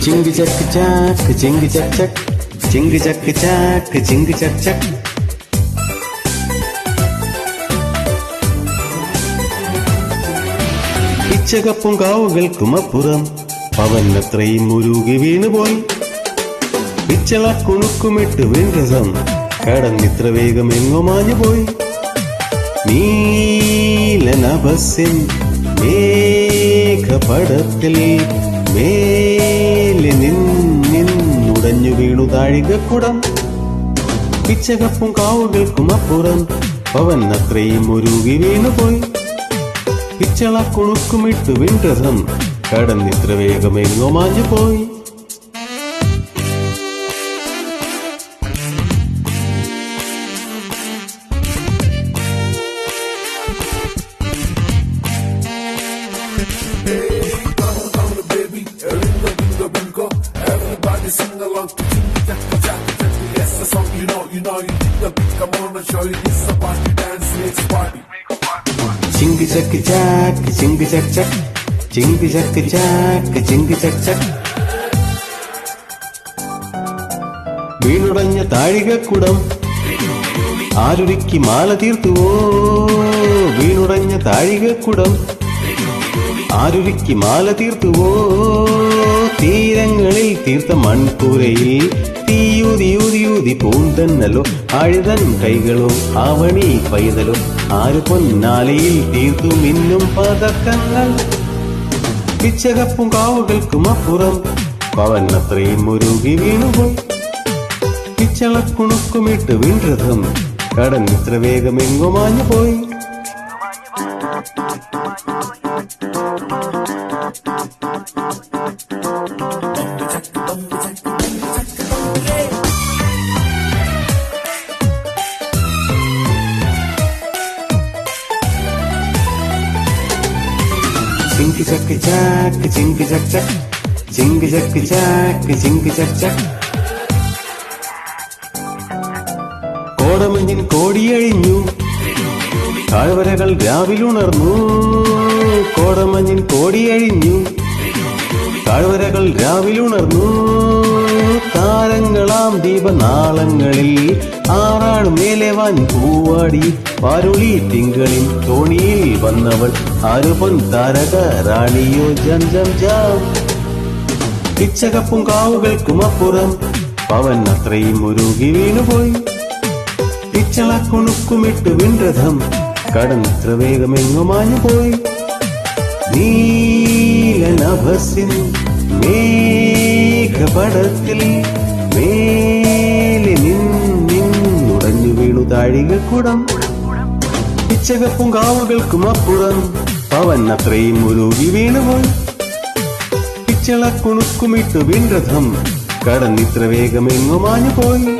ചിങ്ക് ചക്ക് ചാക്ക് ചിങ്ക് ചക് ചക് ചിങ്ക് ചക്ക് ചാക്ക് ചിങ്ക് ചക് ചക്. പിച്ചകപ്പും കാവുകൾക്കുമപ്പുറം പവനത്രയും മുരുകി വീണുപോയി. പിച്ചള കുണുക്കുമിട്ട് വീണ്ടസം കടന്നിത്ര വേഗം എങ്ങുമാഞ്ഞുപോയി. നീലനഭസിൻ മേഘപടത്തിൽ മേലെ നിന്നുടഞ്ഞു വീണു താഴികക്കുടം. പിച്ചകപ്പും കാവുകൾക്കുമപ്പുറം പവനത്രയും മുരുകി വീണുപോയി. പിച്ചള കുണുക്കുമിട്ട് വീണ്ടസം കടന്നിത്ര വേഗം എങ്ങുമാഞ്ഞുപോയി. Everybody sing along to Chinky Chakka Chakka Chakka. Yes, the song you know, you think the beat. Come on and show you this is a party dance, let's party. ചിങ്ക് ചക്ക് ചാക്ക് ചിങ്ക് ചക് ചക് ചിങ്ക് ചക്ക് ചാക്ക് ചിങ്ക് ചക് ചക്. വീണുടഞ്ഞ താഴികക്കുടം ആരുരുക്കി മാല തീർത്തുവോ. വീണുടഞ്ഞ താഴികക്കുടം ആരുരുക്കി മാല തീർത്തുവോ. തീരങ്ങളിൽ തീർത്ത മൺകൂരയിൽ തീയൂതിയൂതിയൂതി പൂന്തന്നലോ. ആഴുതൻ കൈകളോ ആവണി പൈതലോ ആരു പൊന്നാലയിൽ തീർത്തു മിന്നും പതക്കങ്ങൾ. പിച്ചകപ്പും കാവുകൾക്കുമപ്പുറം പവനത്രയും മുരുകി വീണുപോയി. പിച്ചളക്കുണുക്കുമിട്ട് വീണ്ടസം കടന്നിത്ര വേഗം എങ്ങുമാഞ്ഞുപോയി. ചിങ്ക് ചക്ക് ചാക്ക് ചിങ്ക് ചക് ചക് ചിങ്ക് ചക്ക് ചാക്ക് ചിങ്ക് ചക് ചക്. കോടമഞ്ഞിൻ കോടിയഴിഞ്ഞു താഴ്വരകൾ രാവിലുണർന്നു. കോടമഞ്ഞിൻ കോടിയഴിഞ്ഞു താഴ്വരകൾ രാവിലുണർന്നു. താരങ്ങളാം ദീപനാളങ്ങളിൽ ആറാണ് മേലെവാൻ പൂവാടി. പാരുളി തിങ്കളിൻ തോണിയിൽ വന്നവൾ ആരു പൊൻ താരക റാണിയോ ജം ജം ജാം. പിച്ചകപ്പും കാവുകൾക്കുമപ്പുറം പവനത്രയും മുരുകി വീണുപോയി. പിച്ചള കുണുക്കുമിട്ട് വിണ്ടസം കടന്നിത്ര വേഗം എങ്ങുമാഞ്ഞുപോയി. നീലനഭസിൻ മേഘപടത്തിൽ മേലെ നിന്നുടഞ്ഞു വീണു താഴികക്കുടം. പിച്ചകപ്പും കാവുകൾക്കുമപ്പുറം പവനത്രയും മുരുകി വീണുപോയി. പിച്ചള കുണുക്കുമിട്ട് വിണ്ടസം കടന്നിത്ര വേഗം എങ്ങുമാഞ്ഞുപോയി.